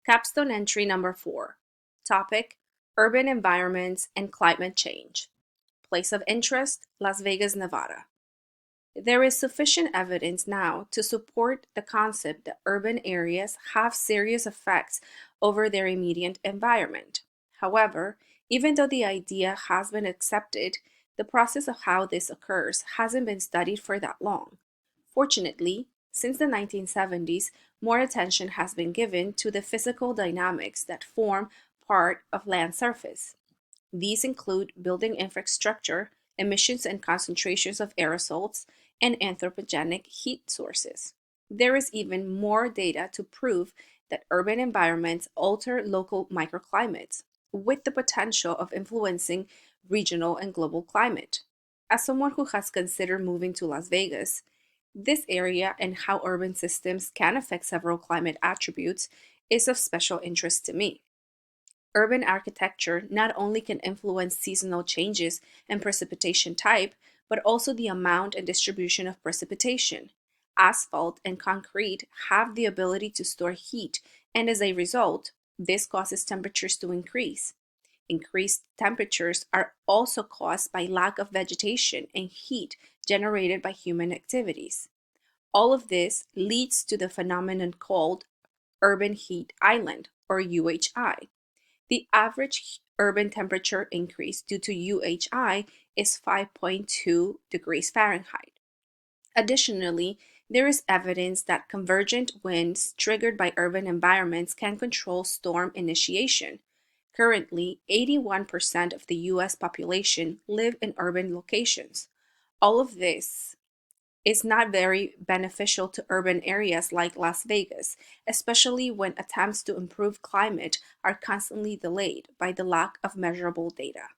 Capstone entry number 4. Topic: Urban environments and climate change. Place of interest: Las Vegas, Nevada. There is sufficient evidence now to support the concept that urban areas have serious effects over their immediate environment. However, even though the idea has been accepted, the process of how this occurs hasn't been studied for that long. Fortunately, since the 1970s, more attention has been given to the physical dynamics that form part of land surface. These include building infrastructure, emissions and concentrations of aerosols, and anthropogenic heat sources. There is even more data to prove that urban environments alter local microclimates, with the potential of influencing regional and global climate. As someone who has considered moving to Las Vegas, this area and how urban systems can affect several climate attributes is of special interest to me. Urban architecture not only can influence seasonal changes and precipitation type, but also the amount and distribution of precipitation. Asphalt and concrete have the ability to store heat, and as a result, this causes temperatures to increase. Increased temperatures are also caused by lack of vegetation and heat generated by human activities. All of this leads to the phenomenon called urban heat island, or UHI. The average urban temperature increase due to UHI is 5.2 degrees Fahrenheit. Additionally, there is evidence that convergent winds triggered by urban environments can control storm initiation. Currently, 81% of the US population live in urban locations. All of this is not very beneficial to urban areas like Las Vegas, especially when attempts to improve climate are constantly delayed by the lack of measurable data.